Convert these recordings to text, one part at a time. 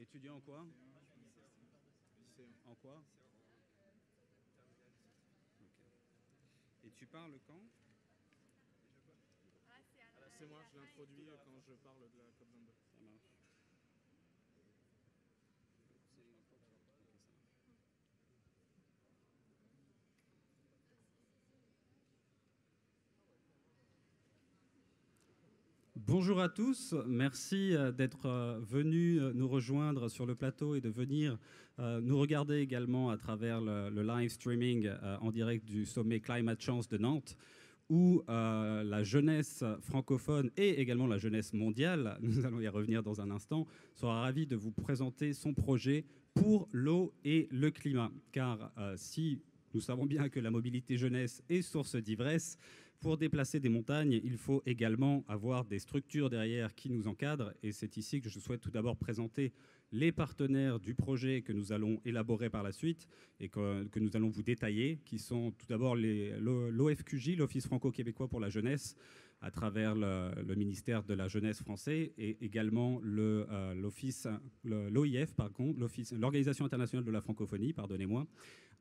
Étudiant en quoi? En quoi? Ok. Et tu parles quand? C'est moi, je l'introduis quand je parle de la COP22. Ça marche. Bonjour à tous, merci d'être venus nous rejoindre sur le plateau et de venir nous regarder également à travers le live streaming en direct du sommet Climate Change de Nantes, où la jeunesse francophone et également la jeunesse mondiale, nous allons y revenir dans un instant, sera ravie de vous présenter son projet pour l'eau et le climat. Car si nous savons bien que la mobilité jeunesse est source d'ivresse, pour déplacer des montagnes, il faut également avoir des structures derrière qui nous encadrent. Et c'est ici que je souhaite tout d'abord présenter les partenaires du projet que nous allons élaborer par la suite et que nous allons vous détailler, qui sont tout d'abord l'OFQJ, l'Office franco-québécois pour la jeunesse, à travers le ministère de la Jeunesse français, et également l'OIF, l'Organisation internationale de la francophonie, pardonnez-moi,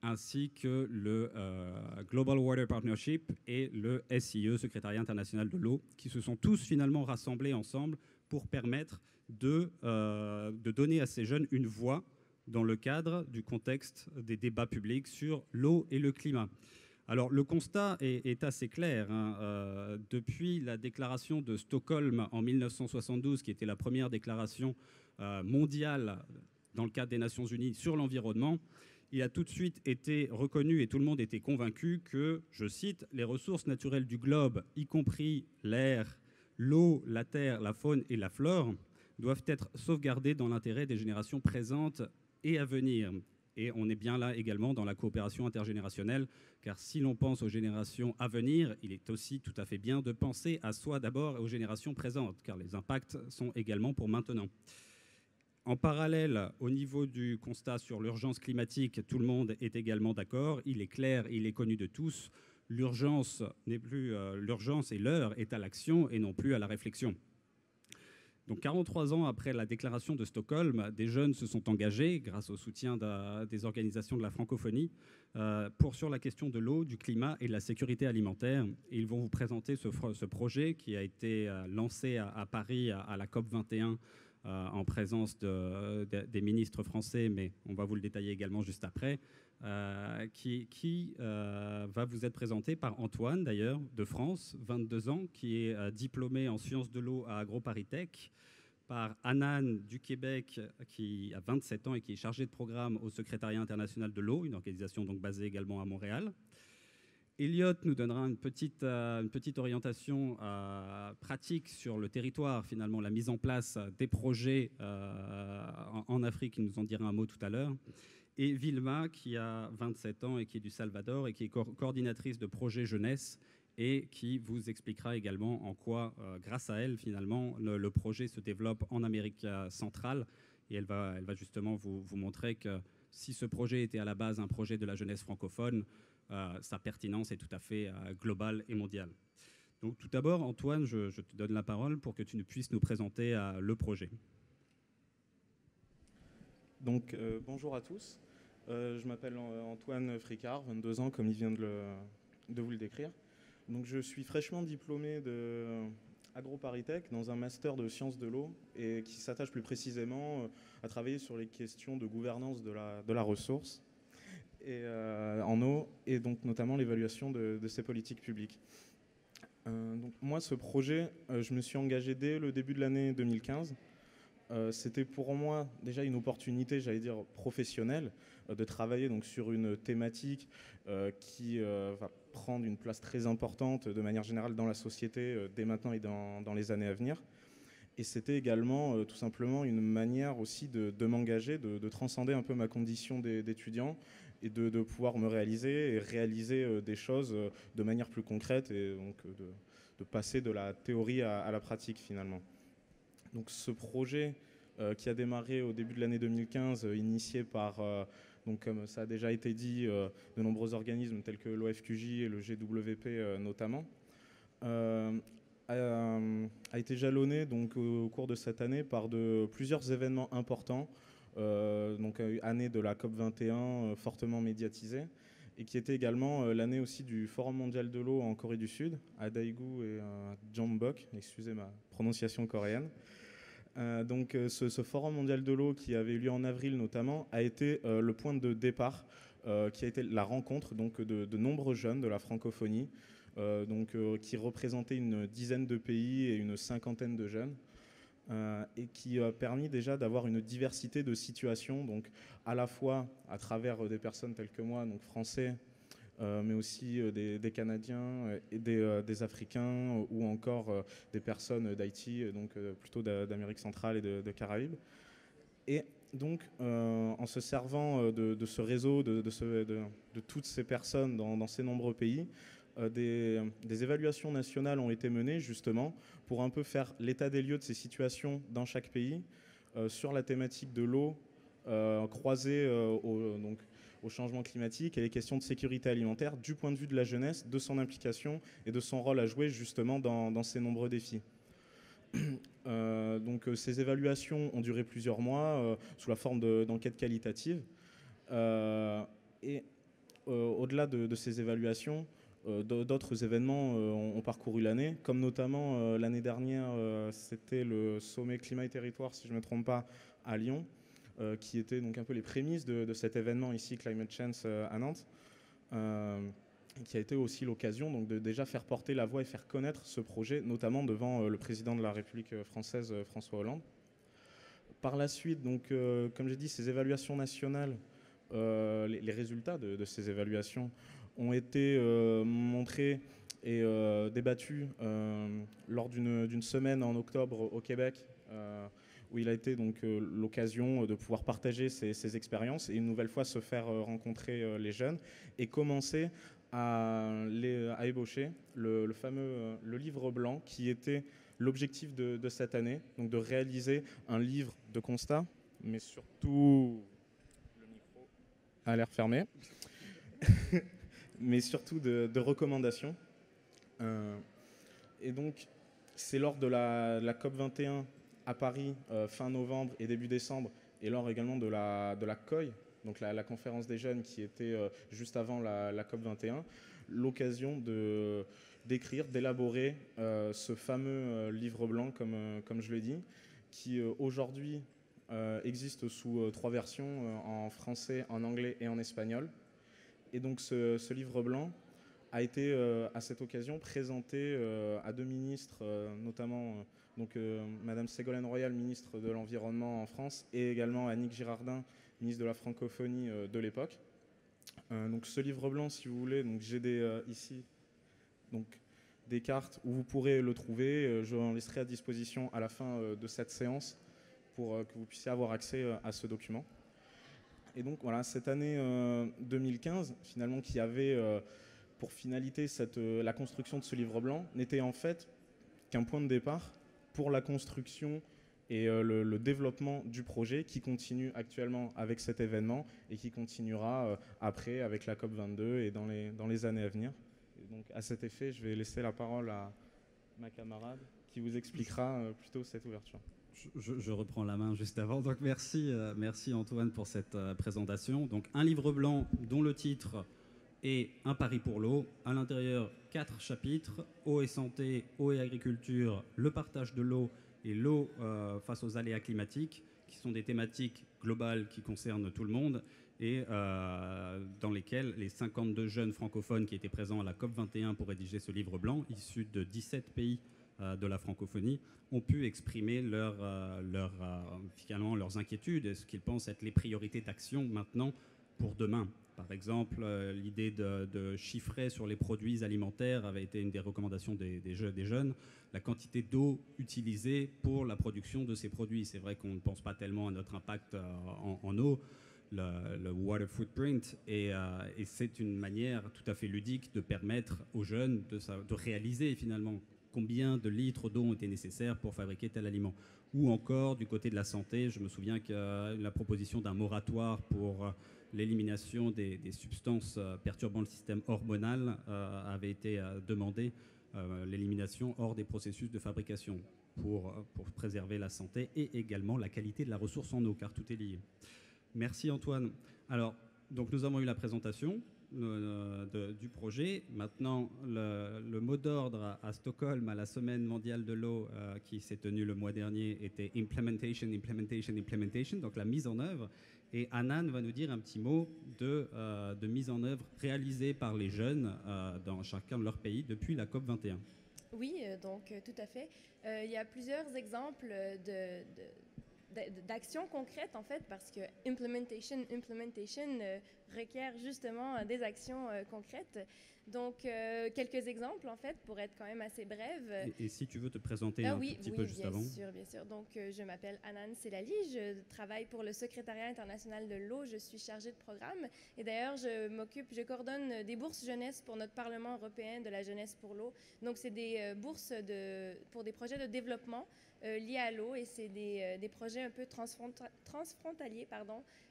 ainsi que le Global Water Partnership et le SIE, Secrétariat international de l'eau, qui se sont tous finalement rassemblés ensemble pour permettre de donner à ces jeunes une voix dans le cadre du contexte des débats publics sur l'eau et le climat. Alors, le constat est assez clair. Depuis la déclaration de Stockholm en 1972, qui était la première déclaration mondiale dans le cadre des Nations Unies sur l'environnement, il a tout de suite été reconnu et tout le monde était convaincu que, je cite, « les ressources naturelles du globe, y compris l'air, l'eau, la terre, la faune et la flore, doivent être sauvegardées dans l'intérêt des générations présentes et à venir ». Et on est bien là également dans la coopération intergénérationnelle, car si l'on pense aux générations à venir, il est aussi tout à fait bien de penser à soi d'abord et aux générations présentes, car les impacts sont également pour maintenant. En parallèle, au niveau du constat sur l'urgence climatique, tout le monde est également d'accord. Il est clair, il est connu de tous. L'urgence n'est plus l'urgence et l'heure est à l'action et non plus à la réflexion. Donc 43 ans après la déclaration de Stockholm, des jeunes se sont engagés, grâce au soutien des organisations de la francophonie, sur la question de l'eau, du climat et de la sécurité alimentaire. Et ils vont vous présenter ce projet qui a été lancé à Paris à la COP 21 en présence des ministres français, mais on va vous le détailler également juste après, qui va vous être présenté par Antoine, d'ailleurs, de France, 22 ans, qui est diplômé en sciences de l'eau à AgroParisTech, par Anan du Québec, qui a 27 ans et qui est chargé de programme au Secrétariat international de l'eau, une organisation donc basée également à Montréal. Elliot nous donnera une petite orientation pratique sur le territoire, finalement, la mise en place des projets en Afrique, il nous en dira un mot tout à l'heure. Et Vilma, qui a 27 ans et qui est du Salvador et qui est coordinatrice de projet jeunesse et qui vous expliquera également en quoi, grâce à elle, finalement, le projet se développe en Amérique centrale. Et elle va justement vous montrer que si ce projet était à la base un projet de la jeunesse francophone, sa pertinence est tout à fait globale et mondiale. Donc tout d'abord, Antoine, je te donne la parole pour que tu puisses nous présenter le projet. Donc bonjour à tous, je m'appelle Antoine Fricard, 22 ans comme il vient de vous le décrire. Donc je suis fraîchement diplômé de AgroParisTech dans un master de sciences de l'eau et qui s'attache plus précisément à travailler sur les questions de gouvernance de la ressource en eau, et donc notamment l'évaluation de ces politiques publiques. Donc moi, ce projet, je me suis engagé dès le début de l'année 2015. C'était pour moi déjà une opportunité, j'allais dire professionnelle, de travailler donc sur une thématique qui va prendre une place très importante de manière générale dans la société dès maintenant et dans les années à venir. Et c'était également tout simplement une manière aussi de m'engager, de transcender un peu ma condition d'étudiant et de pouvoir me réaliser et réaliser des choses de manière plus concrète et donc de passer de la théorie à la pratique finalement. Donc ce projet qui a démarré au début de l'année 2015, initié par, donc, comme ça a déjà été dit, de nombreux organismes tels que l'OFQJ et le GWP notamment, a été jalonné donc, au cours de cette année par plusieurs événements importants donc année de la COP21 fortement médiatisée, et qui était également l'année aussi du Forum mondial de l'eau en Corée du Sud, à Daegu et à Jeonbuk, excusez ma prononciation coréenne. Donc ce Forum mondial de l'eau qui avait eu lieu en avril notamment a été le point de départ, qui a été la rencontre donc, de nombreux jeunes de la francophonie, qui représentaient une dizaine de pays et une cinquantaine de jeunes. Et qui a permis déjà d'avoir une diversité de situations, donc à la fois à travers des personnes telles que moi, donc français, mais aussi des Canadiens et des Africains ou encore des personnes d'Haïti, donc plutôt d'Amérique centrale et de Caraïbes. Et donc, en se servant de ce réseau, de toutes ces personnes dans ces nombreux pays, des évaluations nationales ont été menées justement pour un peu faire l'état des lieux de ces situations dans chaque pays sur la thématique de l'eau croisée au changement climatique et les questions de sécurité alimentaire du point de vue de la jeunesse, de son implication et de son rôle à jouer justement dans ces nombreux défis. Ces évaluations ont duré plusieurs mois sous la forme d'enquêtes qualitatives. Au-delà de ces évaluations, d'autres événements ont parcouru l'année, comme notamment l'année dernière, c'était le sommet climat et territoire, si je ne me trompe pas, à Lyon, qui était donc un peu les prémices de cet événement ici, Climate Change à Nantes, qui a été aussi l'occasion donc, de déjà faire porter la voix et faire connaître ce projet, notamment devant le président de la République française, François Hollande. Par la suite, donc, comme j'ai dit, ces évaluations nationales, les résultats de ces évaluations ont été montrés et débattus lors d'une semaine en octobre au Québec, où il a été donc l'occasion de pouvoir partager ses expériences et une nouvelle fois se faire rencontrer les jeunes et commencer à ébaucher le fameux livre blanc qui était l'objectif de cette année, donc de réaliser un livre de constat, mais surtout le micro a l'air fermé. Mais surtout de recommandations. Et donc, c'est lors de la COP21 à Paris, fin novembre et début décembre, et lors également de la COI, donc la conférence des jeunes qui était juste avant la COP21, l'occasion d'écrire, d'élaborer ce fameux livre blanc, comme je l'ai dit, qui aujourd'hui existe sous 3 versions, en français, en anglais et en espagnol. Et donc ce livre blanc a été à cette occasion présenté à 2 ministres, notamment Madame Ségolène Royal, ministre de l'Environnement en France, et également Annick Girardin, ministre de la Francophonie de l'époque. Donc ce livre blanc, si vous voulez, donc j'ai ici donc, des cartes où vous pourrez le trouver. Je en laisserai à disposition à la fin de cette séance pour que vous puissiez avoir accès à ce document. Et donc voilà, cette année 2015, finalement, qui avait pour finalité la construction de ce livre blanc, n'était en fait qu'un point de départ pour la construction et le développement du projet qui continue actuellement avec cet événement et qui continuera après avec la COP22 et dans les années à venir. Et donc à cet effet, je vais laisser la parole à ma camarade qui vous expliquera plutôt cette ouverture. Je reprends la main juste avant. Donc merci Antoine pour cette présentation. Donc un livre blanc dont le titre est Un pari pour l'eau. À l'intérieur, 4 chapitres, eau et santé, eau et agriculture, le partage de l'eau et l'eau face aux aléas climatiques, qui sont des thématiques globales qui concernent tout le monde et dans lesquelles les 52 jeunes francophones qui étaient présents à la COP21 pour rédiger ce livre blanc, issus de 17 pays de la francophonie, ont pu exprimer finalement leurs inquiétudes et ce qu'ils pensent être les priorités d'action maintenant pour demain. Par exemple, l'idée de chiffrer sur les produits alimentaires avait été une des recommandations des jeunes, la quantité d'eau utilisée pour la production de ces produits. C'est vrai qu'on ne pense pas tellement à notre impact en eau, le water footprint, et c'est une manière tout à fait ludique de permettre aux jeunes de réaliser finalement combien de litres d'eau ont été nécessaires pour fabriquer tel aliment. Ou encore, du côté de la santé, je me souviens que la proposition d'un moratoire pour l'élimination des substances perturbant le système hormonal avait été demandée l'élimination hors des processus de fabrication pour préserver la santé et également la qualité de la ressource en eau, car tout est lié. Merci Antoine. Alors, donc nous avons eu la présentation du projet. Maintenant, le mot d'ordre à Stockholm, à la Semaine mondiale de l'eau qui s'est tenue le mois dernier, était implementation, implementation, implementation, donc la mise en œuvre. Et Hanan va nous dire un petit mot de mise en œuvre réalisée par les jeunes dans chacun de leur pays depuis la COP 21. Oui, donc tout à fait. Il y a plusieurs exemples d'actions concrètes, en fait, parce que implementation requiert justement des actions concrètes. Donc, quelques exemples, en fait, pour être quand même assez brève. Et si tu veux te présenter un petit peu juste avant. Oui, bien sûr. Donc, je m'appelle Hanan Selali, je travaille pour le Secrétariat international de l'eau, je suis chargée de programme. Et d'ailleurs, je coordonne des bourses jeunesse pour notre Parlement européen de la jeunesse pour l'eau. Donc, c'est des bourses pour des projets de développement liés à l'eau, et c'est des projets un peu transfrontaliers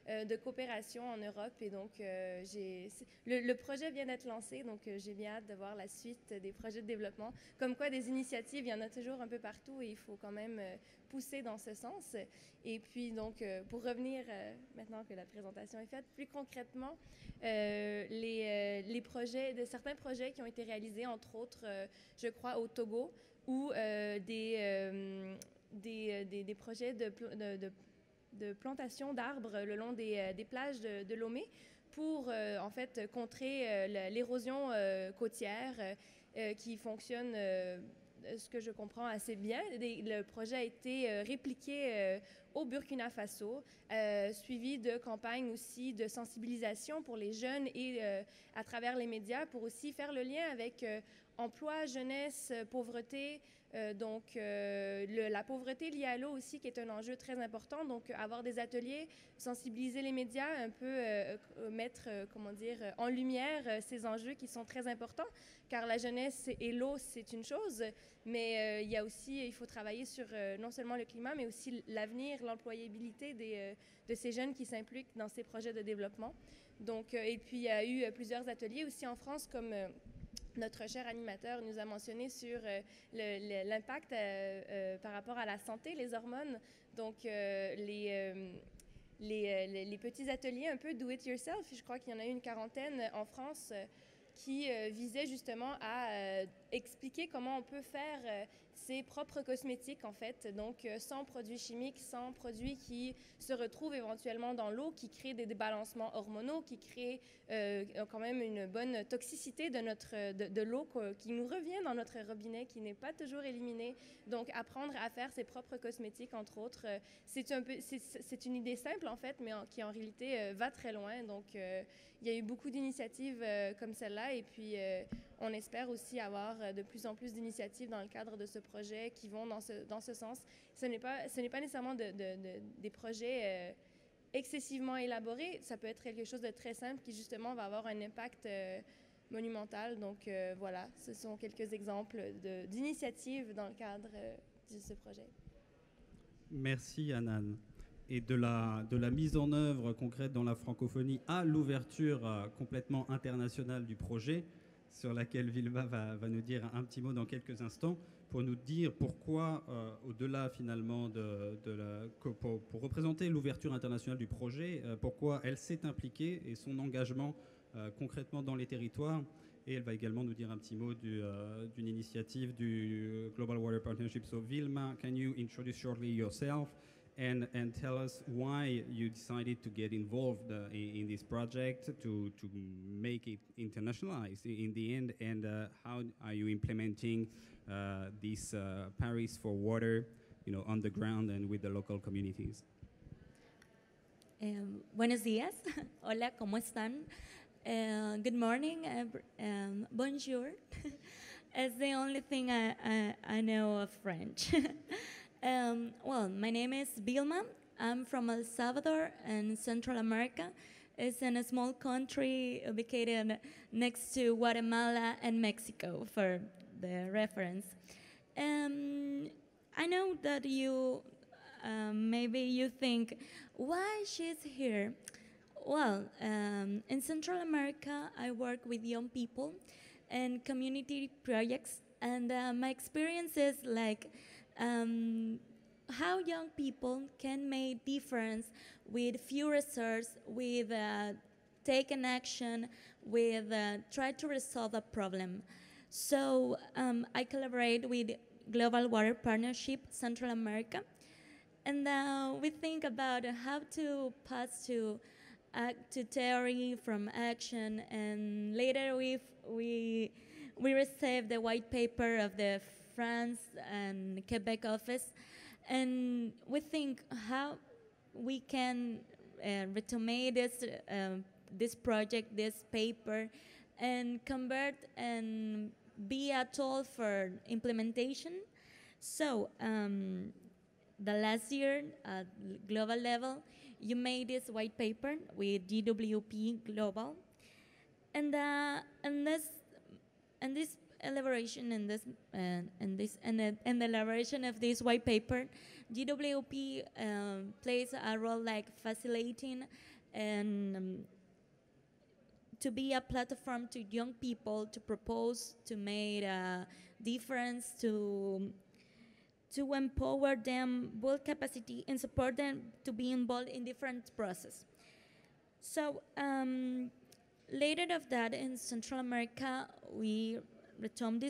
de coopération en Europe. Et donc, le projet vient d'être lancé, donc j'ai bien hâte de voir la suite des projets de développement. Comme quoi, des initiatives, il y en a toujours un peu partout et il faut quand même pousser dans ce sens. Et puis, donc, pour revenir, maintenant que la présentation est faite, plus concrètement, les projets, certains projets qui ont été réalisés, entre autres, je crois, au Togo, ou des projets de plantation d'arbres le long des plages de Lomé pour, en fait, contrer l'érosion côtière qui fonctionne, ce que je comprends, assez bien. Le projet a été répliqué au Burkina Faso, suivi de campagnes aussi de sensibilisation pour les jeunes et à travers les médias pour aussi faire le lien avec emploi, jeunesse, pauvreté. Donc, la pauvreté liée à l'eau aussi, qui est un enjeu très important. Donc, avoir des ateliers, sensibiliser les médias, un peu mettre, en lumière ces enjeux qui sont très importants, car la jeunesse et l'eau, c'est une chose, mais il faut travailler sur non seulement le climat, mais aussi l'avenir, l'employabilité de ces jeunes qui s'impliquent dans ces projets de développement. Donc, et puis, il y a eu plusieurs ateliers aussi en France, comme notre cher animateur nous a mentionné sur l'impact par rapport à la santé, les hormones. Donc, les petits ateliers un peu do-it-yourself, je crois qu'il y en a eu une quarantaine en France, qui visait justement à expliquer comment on peut faire ses propres cosmétiques, en fait, donc sans produits chimiques, sans produits qui se retrouvent éventuellement dans l'eau, qui créent des débalancements hormonaux, qui créent quand même une bonne toxicité de l'eau qui nous revient dans notre robinet, qui n'est pas toujours éliminée. Donc, apprendre à faire ses propres cosmétiques, entre autres, c'est une idée simple, en fait, mais qui en réalité va très loin. Donc, il y a eu beaucoup d'initiatives comme celle-là, et puis on espère aussi avoir de plus en plus d'initiatives dans le cadre de ce projet qui vont dans ce sens. Ce n'est pas nécessairement des projets excessivement élaborés. Ça peut être quelque chose de très simple qui, justement, va avoir un impact monumental. Donc, voilà, ce sont quelques exemples d'initiatives dans le cadre de ce projet. Merci, Hanan. Et de la mise en œuvre concrète dans la francophonie à l'ouverture complètement internationale du projet, sur laquelle Vilma va nous dire un petit mot dans quelques instants, pour nous dire pourquoi, au-delà finalement pour représenter l'ouverture internationale du projet, pourquoi elle s'est impliquée et son engagement concrètement dans les territoires. Et elle va également nous dire un petit mot d'une initiative du Global Water Partnership. So Vilma, can you introduce shortly yourself and tell us why you decided to get involved in this project to make it internationalized in the end, and how are you implementing this Paris for Water, on the ground and with the local communities? Buenos días. Hola, ¿cómo están? Good morning. Bonjour. It's the only thing I know of French. Well, my name is Vilma. I'm from El Salvador in Central America. It's in a small country located next to Guatemala and Mexico, for the reference. I know that maybe you think, why she's here? Well, in Central America, I work with young people and community projects And my experience is like how young people can make difference with few resources, with take an action, with try to resolve a problem. So I collaborate with Global Water Partnership Central America, and we think about how to pass to theory from action, and later we received the white paper of the France and Quebec office, and we think how we can retomate this project, this paper, and convert and be a tool for implementation. So the last year at global level, you made this white paper with GWP Global, and this elaboration and the elaboration of this white paper, GWP plays a role like facilitating and to be a platform to young people to propose, to make a difference, to empower them, build capacity, and support them to be involved in different processes. So later of that, in Central America, we returned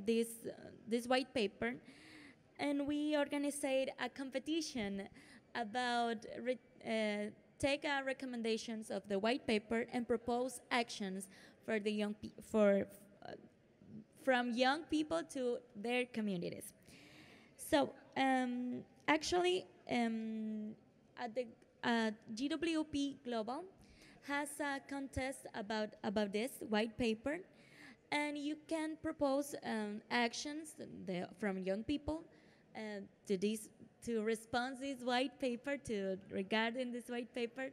this white paper, and we organized a competition about take our recommendations of the white paper and propose actions for the young from young people to their communities. So actually, at the GWP Global has a contest about this white paper, and you can propose actions from young people to respond this white paper, regarding this white paper,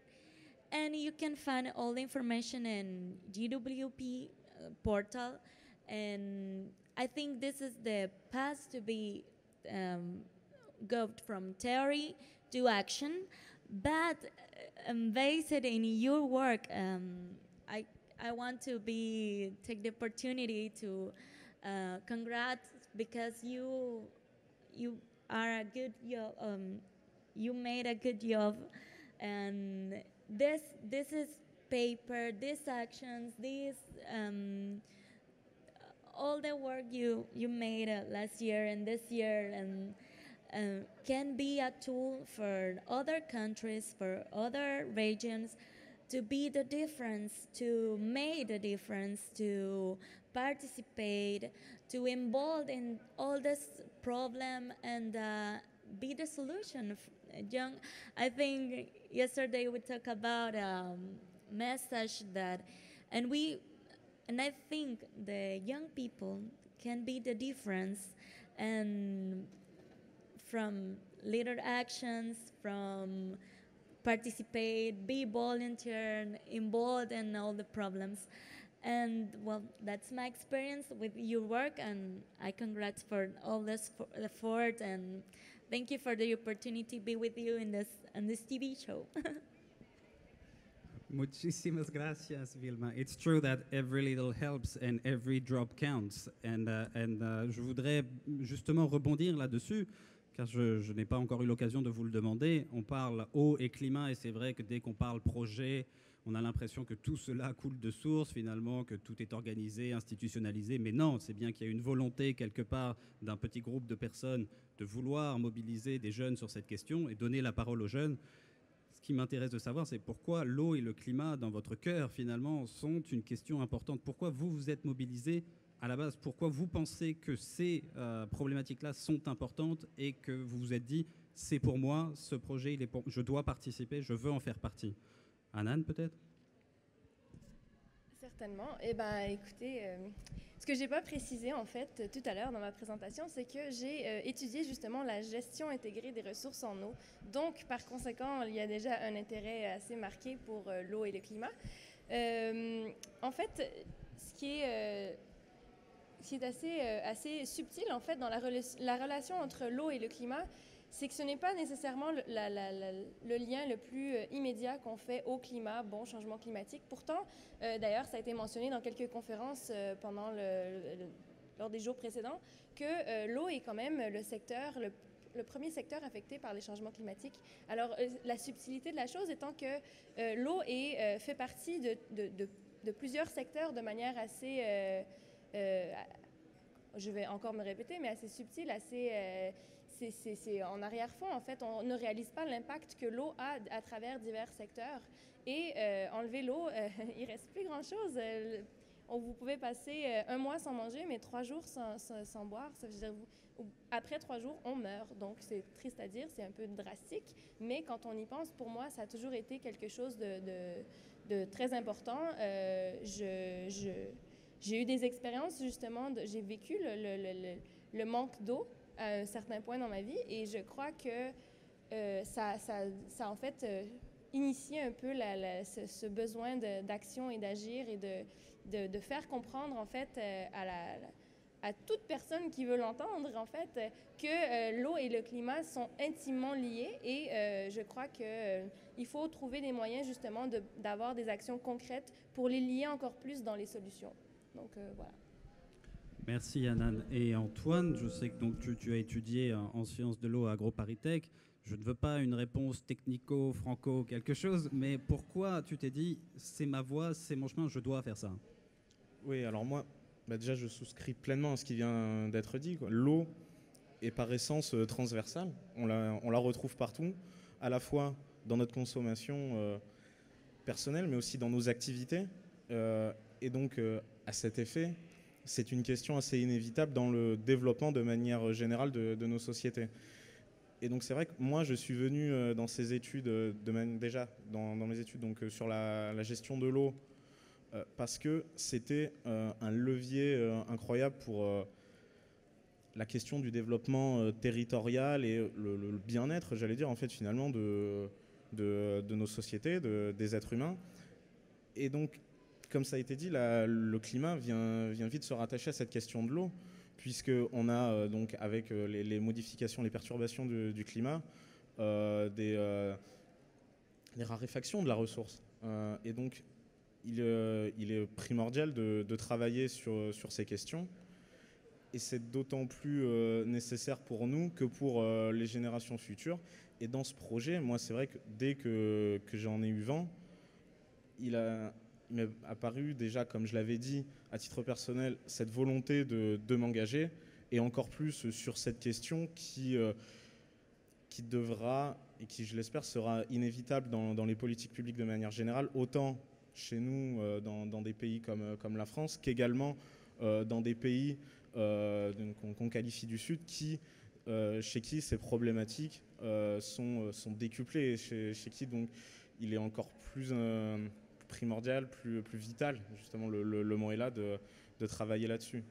and you can find all the information in GWP portal. And I think this is the path to be go from theory to action, but based in your work, I want to take the opportunity to congrats, because you are a good job. You made a good job, and this is paper, these actions, all the work you made last year and this year, and can be a tool for other countries, for other regions, to be the difference, to make the difference, to participate, to involve in all this problem, and be the solution. I think yesterday we talked about message that, and I think the young people can be the difference, and from little actions, from participate, be volunteer, involved in all the problems. And well, that's my experience with your work, and I congrats for all this effort, and thank you for the opportunity to be with you in this TV show. Muchísimas gracias, Vilma. It's true that every little helps and every drop counts. And je voudrais justement rebondir là-dessus, car je n'ai pas encore eu l'occasion de vous le demander. On parle eau et climat, et c'est vrai que dès qu'on parle projet, on a l'impression que tout cela coule de source, finalement, que tout est organisé, institutionnalisé. Mais non, c'est bien qu'il y a une volonté, quelque part, d'un petit groupe de personnes de vouloir mobiliser des jeunes sur cette question et donner la parole aux jeunes. Ce qui m'intéresse de savoir, c'est pourquoi l'eau et le climat, dans votre cœur, finalement, sont une question importante. Pourquoi vous vous êtes mobilisés à la base? Pourquoi vous pensez que ces problématiques-là sont importantes et que vous vous êtes dit, c'est pour moi, ce projet, je dois participer, je veux en faire partie? Anan, peut-être? Certainement. Eh bien, écoutez, ce que je n'ai pas précisé, en fait, tout à l'heure dans ma présentation, c'est que j'ai étudié justement la gestion intégrée des ressources en eau. Donc, par conséquent, il y a déjà un intérêt assez marqué pour l'eau et le climat. En fait, ce qui est assez subtil, en fait, dans la relation entre l'eau et le climat, c'est que ce n'est pas nécessairement le lien le plus immédiat qu'on fait au climat, bon, changement climatique. Pourtant, d'ailleurs, ça a été mentionné dans quelques conférences pendant lors des jours précédents, que l'eau est quand même le premier secteur affecté par les changements climatiques. Alors, la subtilité de la chose étant que l'eau fait partie de plusieurs secteurs de manière assez, je vais encore me répéter, mais assez subtile, c'est en arrière-fond. En fait, on ne réalise pas l'impact que l'eau a à travers divers secteurs. Et enlever l'eau, il ne reste plus grand-chose. Vous pouvez passer un mois sans manger, mais 3 jours sans boire. Ça veut dire, après 3 jours, on meurt. Donc, c'est triste à dire, c'est un peu drastique. Mais quand on y pense, pour moi, ça a toujours été quelque chose de très important. J'ai eu des expériences, justement, j'ai vécu le manque d'eau à un certain point dans ma vie. Et je crois que ça en fait, initié un peu ce besoin d'action et d'agir et de faire comprendre, en fait, à toute personne qui veut l'entendre, en fait, que l'eau et le climat sont intimement liés. Et je crois qu'il faut trouver des moyens, justement, d'avoir des actions concrètes pour les lier encore plus dans les solutions. Donc, voilà. Merci, Anan. Et Antoine, je sais que donc, tu as étudié en sciences de l'eau à AgroParisTech. Je ne veux pas une réponse technico-franco quelque chose, mais pourquoi tu t'es dit « c'est ma voie, c'est mon chemin, je dois faire ça » ? Oui, alors moi, déjà, je souscris pleinement à ce qui vient d'être dit, quoi. L'eau est par essence transversale. On la retrouve partout, à la fois dans notre consommation personnelle, mais aussi dans nos activités. Et donc, à cet effet, c'est une question assez inévitable dans le développement de manière générale de nos sociétés. Et donc c'est vrai que moi je suis venu dans ces études, déjà dans mes études donc, sur la gestion de l'eau, parce que c'était un levier incroyable pour la question du développement territorial et le bien-être, j'allais dire en fait finalement de nos sociétés, des êtres humains. Et donc comme ça a été dit, le climat vient vite se rattacher à cette question de l'eau, puisqu'on a donc avec les modifications, les perturbations du climat, des raréfactions de la ressource. Et donc, il est primordial de travailler sur ces questions. Et c'est d'autant plus nécessaire pour nous que pour les générations futures. Et dans ce projet, moi, c'est vrai que dès que j'en ai eu vent, il m'est apparu déjà, comme je l'avais dit, à titre personnel, cette volonté de m'engager, et encore plus sur cette question qui devra, et qui, je l'espère, sera inévitable dans les politiques publiques de manière générale, autant chez nous, dans des pays comme la France, qu'également dans des pays qu'on qualifie du Sud, chez qui ces problématiques sont décuplées, chez qui donc il est encore plus primordial, plus vital, justement le mot est là, de travailler là-dessus.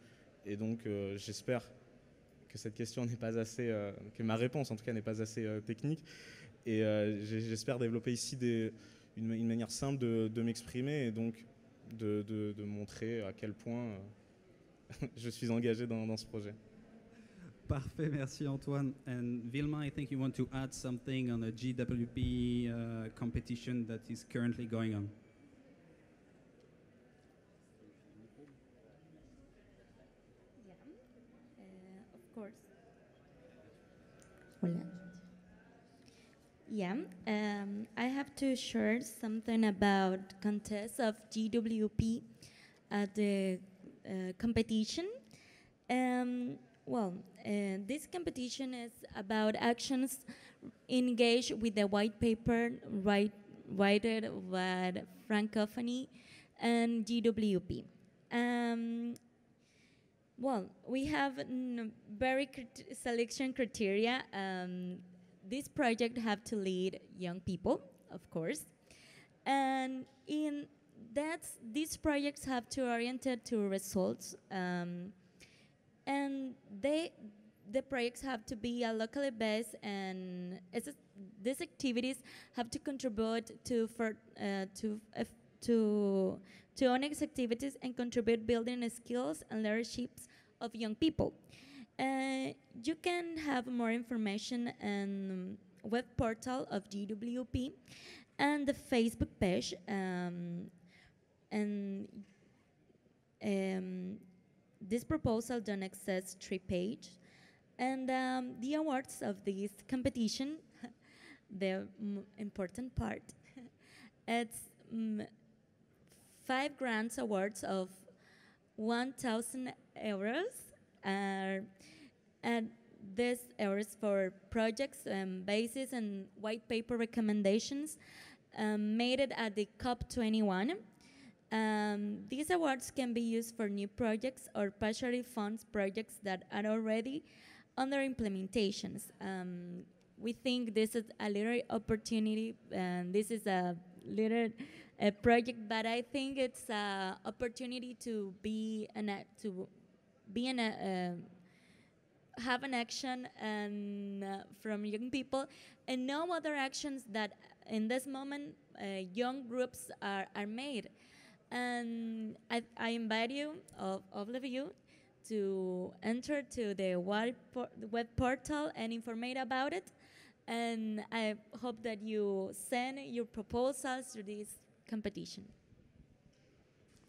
Et donc j'espère que cette question n'est pas assez, que ma réponse en tout cas n'est pas assez technique, et j'espère développer ici une manière simple de m'exprimer, et donc de montrer à quel point je suis engagé dans ce projet. Parfait, merci Antoine. And Vilma, I think you want to add something on the GWP competition that is currently going on. Of course. Hola. Yeah, I have to share something about contest of GWP at the competition. This competition is about actions engaged with the white paper written by Francophony and GWP. We have very selection criteria. This project have to lead young people, of course, and in that these projects have to oriented to results, and the projects have to be locally based, and these activities have to contribute to honest activities and contribute building skills and leaderships of young people. You can have more information on web portal of GWP and the Facebook page, and this proposal don't access 3 pages. And the awards of this competition, the important part, it's 5 grants awards of 1,000 euros, and this euros for projects, bases, and white paper recommendations made it at the COP21. These awards can be used for new projects or partially funds projects that are already under implementations. We think this is a little opportunity, and this is a little project, but I think it's an opportunity to have an action and from young people, and no other actions that in this moment young groups are made. And I invite you, all of you, to enter to the web portal and inform about it. And I hope that you send your proposals to this competition.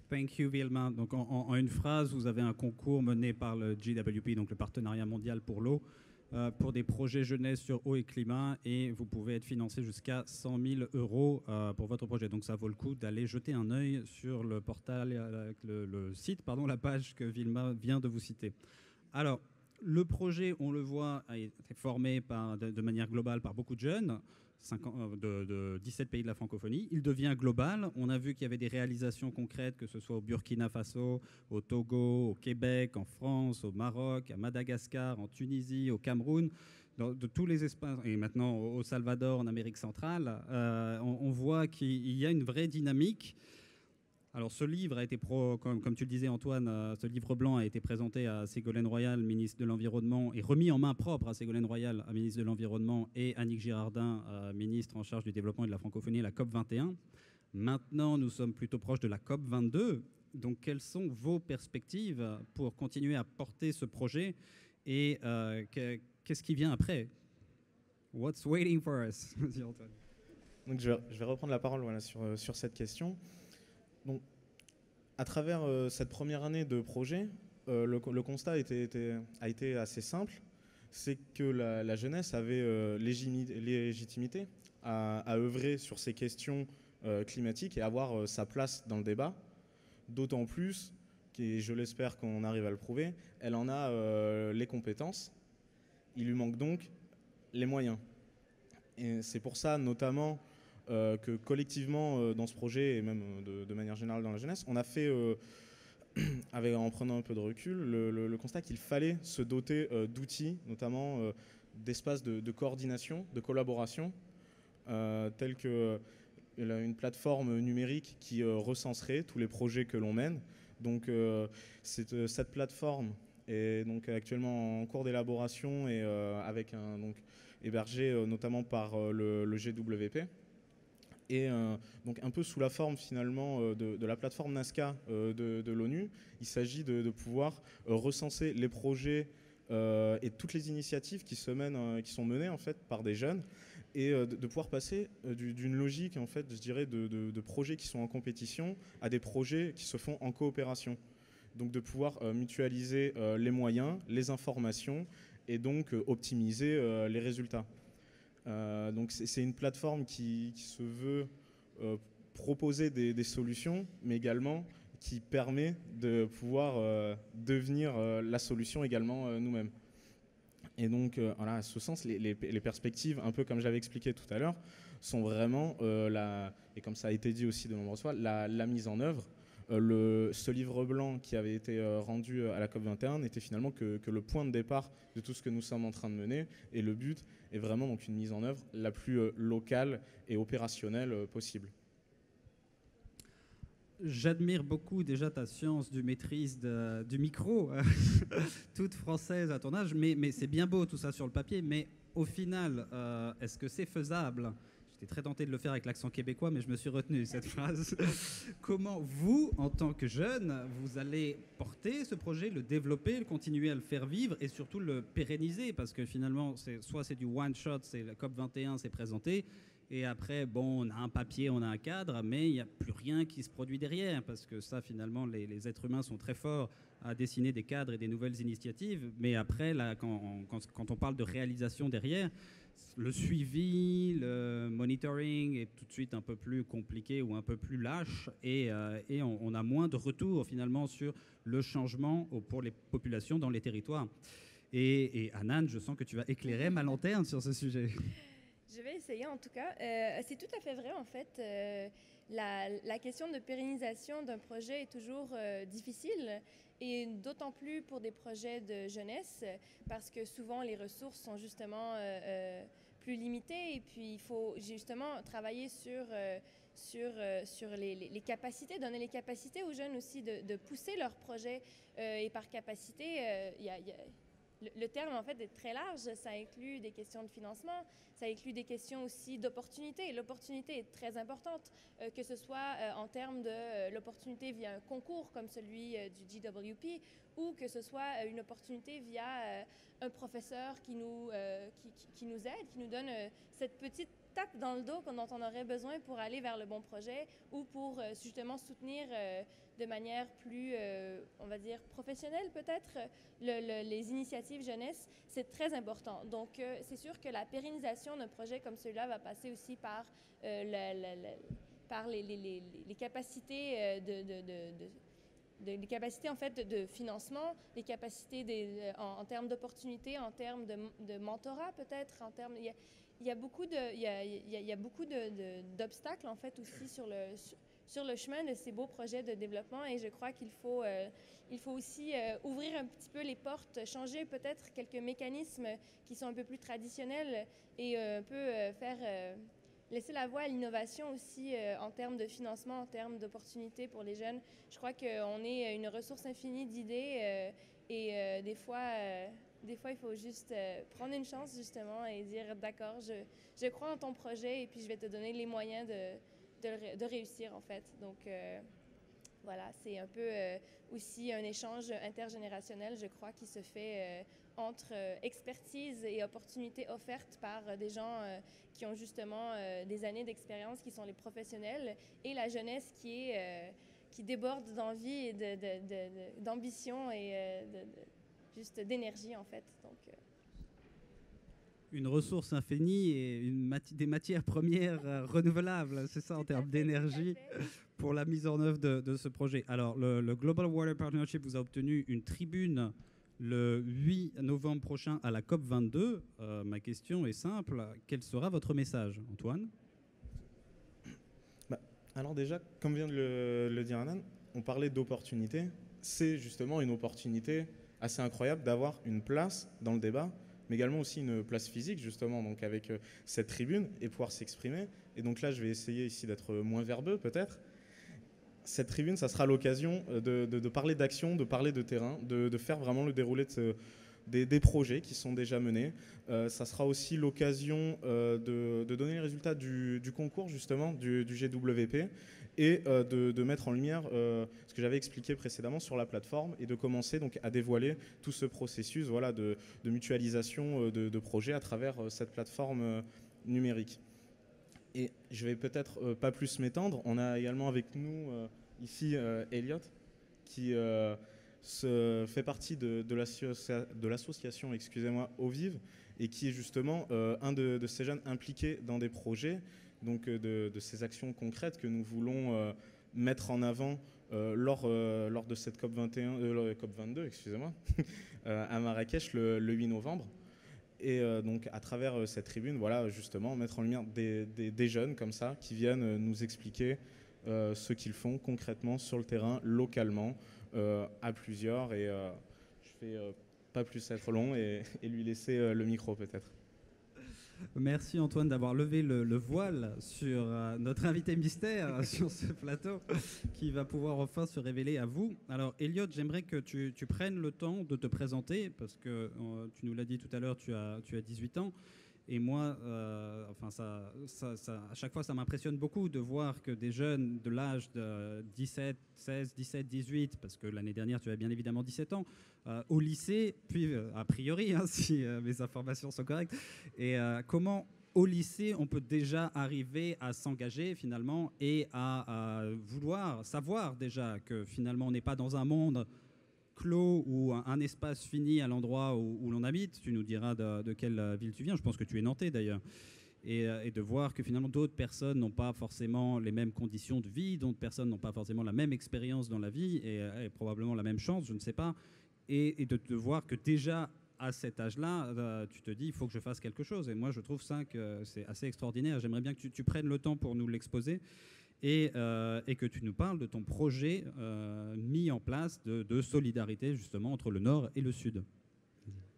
Thank you, Vilma. Donc, en une phrase, vous avez un concours mené par le GWP, donc le Partenariat mondial pour l'eau, pour des projets jeunesse sur eau et climat, et vous pouvez être financé jusqu'à 100 000 euros pour votre projet. Donc ça vaut le coup d'aller jeter un œil sur le portal, le site, la page que Vilma vient de vous citer. Alors, le projet, on le voit, a été formé de manière globale par beaucoup de jeunes, de 17 pays de la francophonie. Il devient global. On a vu qu'il y avait des réalisations concrètes, que ce soit au Burkina Faso, au Togo, au Québec, en France, au Maroc, à Madagascar, en Tunisie, au Cameroun, de tous les espaces, et maintenant au Salvador, en Amérique centrale. On voit qu'il y a une vraie dynamique. Alors ce livre a été, comme tu le disais Antoine, ce livre blanc a été présenté à Ségolène Royal, ministre de l'Environnement, et remis en main propre à Ségolène Royal, ministre de l'Environnement, et Annick Girardin, ministre en charge du développement et de la francophonie, à la COP21. Maintenant, nous sommes plutôt proches de la COP22. Donc quelles sont vos perspectives pour continuer à porter ce projet, et qu'est-ce qui vient après? What's waiting for us? Monsieur Antoine. Donc je vais reprendre la parole sur cette question. Donc, à travers cette première année de projet, le constat a été assez simple. C'est que la jeunesse avait légitimité à œuvrer sur ces questions climatiques et avoir sa place dans le débat. D'autant plus, et je l'espère qu'on arrive à le prouver, elle en a les compétences. Il lui manque donc les moyens. Et c'est pour ça, notamment, que collectivement dans ce projet, et même de manière générale dans la jeunesse, on a fait, en prenant un peu de recul, le constat qu'il fallait se doter d'outils, notamment d'espaces de coordination, de collaboration, tels que une plateforme numérique qui recenserait tous les projets que l'on mène. Donc cette plateforme est donc actuellement en cours d'élaboration et hébergée notamment par le GWP. Et donc un peu sous la forme finalement de la plateforme Nazca de l'ONU, il s'agit de pouvoir recenser les projets et toutes les initiatives qui sont menées en fait par des jeunes, et de pouvoir passer d'une logique en fait, je dirais, de projets qui sont en compétition à des projets qui se font en coopération. Donc de pouvoir mutualiser les moyens, les informations, et donc optimiser les résultats. Donc c'est une plateforme qui se veut proposer des solutions, mais également qui permet de pouvoir devenir la solution également nous-mêmes. Et donc voilà, à ce sens, les perspectives, un peu comme j'avais expliqué tout à l'heure, sont vraiment, et comme ça a été dit aussi de nombreuses fois, la mise en œuvre. Ce livre blanc qui avait été rendu à la COP21 n'était finalement que le point de départ de tout ce que nous sommes en train de mener, et le but est vraiment donc une mise en œuvre la plus locale et opérationnelle possible. J'admire beaucoup déjà ta science du maîtrise du micro, toute française à ton âge, mais c'est bien beau tout ça sur le papier, mais au final, est-ce que c'est faisable ? J'étais très tenté de le faire avec l'accent québécois, mais je me suis retenu cette phrase. Comment vous, en tant que jeune, vous allez porter ce projet, le développer, le continuer à le faire vivre et surtout le pérenniser? Parce que finalement, soit c'est du one shot, c'est la COP21, c'est présenté, Et après, bon, on a un papier, on a un cadre, mais il n'y a plus rien qui se produit derrière, parce que ça, finalement, les êtres humains sont très forts à dessiner des cadres et des nouvelles initiatives. Mais après, là, quand on parle de réalisation derrière, le suivi, le monitoring est tout de suite un peu plus compliqué ou un peu plus lâche, et on a moins de retours, finalement, sur le changement pour les populations dans les territoires. Et Anan, je sens que tu vas éclairer ma lanterne sur ce sujet. Je vais essayer en tout cas. C'est tout à fait vrai en fait. La question de pérennisation d'un projet est toujours difficile et d'autant plus pour des projets de jeunesse parce que souvent les ressources sont justement plus limitées et puis il faut justement travailler sur les capacités, donner les capacités aux jeunes aussi de pousser leurs projets et par capacité, le terme, en fait, est très large. Ça inclut des questions de financement, ça inclut des questions aussi d'opportunité. L'opportunité est très importante, que ce soit en termes de l'opportunité via un concours comme celui du GWP ou que ce soit une opportunité via un professeur qui nous aide, qui nous donne cette petite tape dans le dos dont on aurait besoin pour aller vers le bon projet ou pour justement soutenir de manière plus, on va dire, professionnelle peut-être, les initiatives jeunesse, c'est très important. Donc, c'est sûr que la pérennisation d'un projet comme celui-là va passer aussi par, par les capacités les capacités en fait de financement, les capacités en termes d'opportunités, en termes de mentorat peut-être, en termes... Il y a beaucoup d'obstacles en fait aussi sur le chemin de ces beaux projets de développement et je crois qu'il faut aussi ouvrir un petit peu les portes, changer peut-être quelques mécanismes qui sont un peu plus traditionnels et un peu laisser la voie à l'innovation aussi en termes de financement, en termes d'opportunités pour les jeunes. Je crois qu'on est une ressource infinie d'idées et des fois, il faut juste prendre une chance justement et dire d'accord, je crois en ton projet et puis je vais te donner les moyens de réussir en fait. Donc voilà, c'est un peu aussi un échange intergénérationnel, je crois, qui se fait entre expertise et opportunités offertes par des gens qui ont justement des années d'expérience, qui sont les professionnels, et la jeunesse qui déborde d'envie et d'ambition et juste d'énergie en fait. Donc, une ressource infinie et des matières premières renouvelables, c'est ça en termes d'énergie pour la mise en œuvre de ce projet. Alors, le Global Water Partnership vous a obtenu une tribune le 8 novembre prochain à la COP22. Ma question est simple, quel sera votre message, Antoine ? Alors déjà, comme vient de le dire Anan, on parlait d'opportunité. C'est justement une opportunité assez incroyable d'avoir une place dans le débat, mais également aussi une place physique, justement, donc avec cette tribune et pouvoir s'exprimer. Et donc là, je vais essayer ici d'être moins verbeux, peut-être. Cette tribune, ça sera l'occasion de parler d'action, de parler de terrain, de faire vraiment le déroulé des projets qui sont déjà menés. Ça sera aussi l'occasion de donner les résultats du concours, justement, du GWP, et de mettre en lumière ce que j'avais expliqué précédemment sur la plateforme et de commencer donc à dévoiler tout ce processus voilà, de mutualisation de projets à travers cette plateforme numérique. Et je vais peut-être pas plus m'étendre. On a également avec nous ici Elliot qui fait partie de l'association Ovive et qui est justement un de ces jeunes impliqués dans des projets, donc de ces actions concrètes que nous voulons mettre en avant lors de cette COP22, excusez-moi, à Marrakech le 8 novembre. Et donc à travers cette tribune, voilà, justement, mettre en lumière des jeunes comme ça qui viennent nous expliquer ce qu'ils font concrètement sur le terrain, localement, à plusieurs. Et je vais pas plus être long et lui laisser le micro peut-être. Merci Antoine d'avoir levé le voile sur notre invité mystère sur ce plateau qui va pouvoir enfin se révéler à vous. Alors Elliot, j'aimerais que tu prennes le temps de te présenter parce que tu nous l'as dit tout à l'heure, tu as 18 ans. Et moi, à chaque fois, ça m'impressionne beaucoup de voir que des jeunes de l'âge de 16, 17, 18, parce que l'année dernière, tu avais bien évidemment 17 ans, au lycée, puis a priori, si mes informations sont correctes, et comment au lycée, on peut déjà arriver à s'engager finalement et à vouloir savoir déjà que finalement on n'est pas dans un monde clos ou un espace fini à l'endroit où l'on habite. Tu nous diras de quelle ville tu viens. Je pense que tu es nantais d'ailleurs. Et de voir que finalement d'autres personnes n'ont pas forcément les mêmes conditions de vie, d'autres personnes n'ont pas forcément la même expérience dans la vie et probablement la même chance, je ne sais pas. Et de voir que déjà à cet âge-là, tu te dis il faut que je fasse quelque chose. Et moi je trouve ça que c'est assez extraordinaire. J'aimerais bien que tu prennes le temps pour nous l'exposer et que tu nous parles de ton projet mis en place de solidarité justement entre le Nord et le Sud.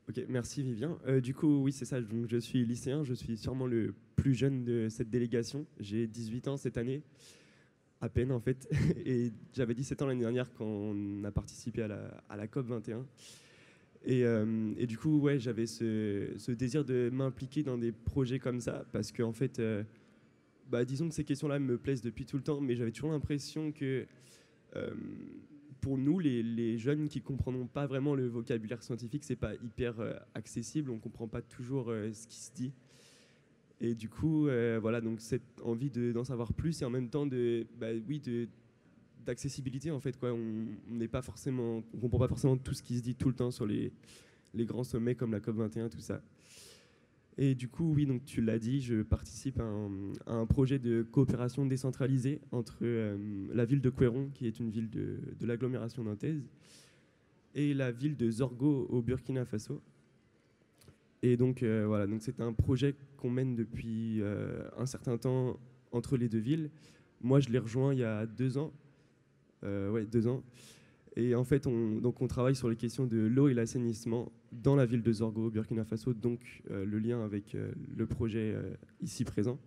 Ok, merci Vivien. Du coup, oui, c'est ça, donc, je suis lycéen, je suis sûrement le plus jeune de cette délégation. J'ai 18 ans cette année, à peine en fait, et j'avais 17 ans l'année dernière quand on a participé à la COP 21. Et du coup, ouais, j'avais ce désir de m'impliquer dans des projets comme ça, parce qu'en fait, disons que ces questions-là me plaisent depuis tout le temps, mais j'avais toujours l'impression que pour nous, les jeunes qui ne comprendront pas vraiment le vocabulaire scientifique, c'est pas hyper accessible, on ne comprend pas toujours ce qui se dit. Et du coup, voilà, donc cette envie d'en savoir plus et en même temps d'accessibilité en fait, quoi. On comprend pas forcément tout ce qui se dit tout le temps sur les grands sommets comme la COP 21, tout ça. Et du coup, oui, donc tu l'as dit, je participe à un projet de coopération décentralisée entre la ville de Couéron, qui est une ville de l'agglomération nantaise, et la ville de Zorgo au Burkina Faso. Et donc voilà, donc c'est un projet qu'on mène depuis un certain temps entre les deux villes. Moi, je l'ai rejoint il y a 2 ans. 2 ans. Et en fait, on travaille sur les questions de l'eau et l'assainissement dans la ville de Zorgo, au Burkina Faso, donc le lien avec le projet ici présent.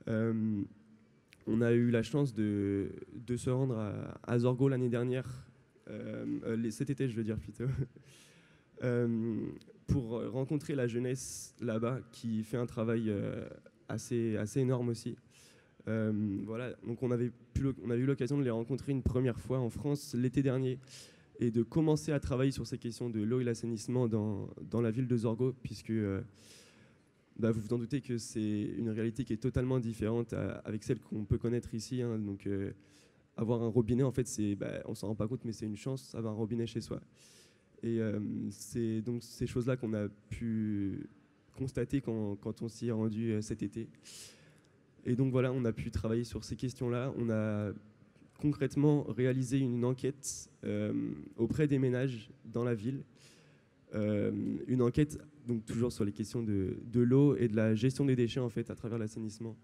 On a eu la chance de se rendre à Zorgo l'année dernière, cet été je veux dire plutôt, pour rencontrer la jeunesse là-bas qui fait un travail assez énorme aussi. Voilà, donc on a eu l'occasion de les rencontrer une première fois en France l'été dernier et de commencer à travailler sur ces questions de l'eau et l'assainissement dans la ville de Zorgo, puisque vous vous en doutez que c'est une réalité qui est totalement différente avec celle qu'on peut connaître ici, hein. Donc avoir un robinet, en fait, on s'en rend pas compte, mais c'est une chance, avoir un robinet chez soi. Et c'est donc ces choses-là qu'on a pu constater quand on s'y est rendu cet été. Et donc voilà, on a pu travailler sur ces questions-là. On a concrètement réalisé une enquête auprès des ménages dans la ville. Une enquête donc toujours sur les questions de l'eau et de la gestion des déchets en fait à travers l'assainissement.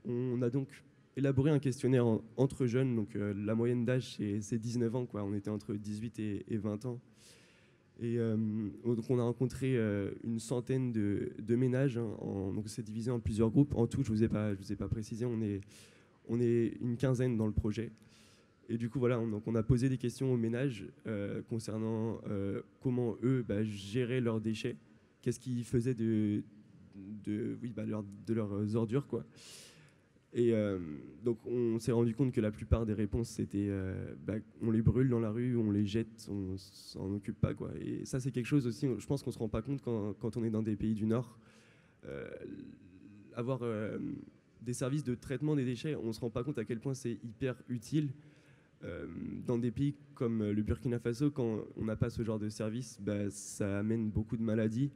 On a donc élaboré un questionnaire entre jeunes, donc la moyenne d'âge c'est 19 ans, quoi. On était entre 18 et 20 ans. Et donc on a rencontré une centaine de ménages, hein, donc c'est divisé en plusieurs groupes. En tout, je vous ai pas précisé, on est une quinzaine dans le projet. Et du coup, voilà, on a posé des questions aux ménages concernant comment eux géraient leurs déchets, qu'est-ce qu'ils faisaient de leurs ordures, quoi. Et donc on s'est rendu compte que la plupart des réponses c'était on les brûle dans la rue, on les jette, on s'en occupe pas, quoi. Et ça c'est quelque chose aussi, je pense qu'on se rend pas compte quand on est dans des pays du Nord. Avoir des services de traitement des déchets, on se rend pas compte à quel point c'est hyper utile. Dans des pays comme le Burkina Faso, quand on n'a pas ce genre de service, ça amène beaucoup de maladies.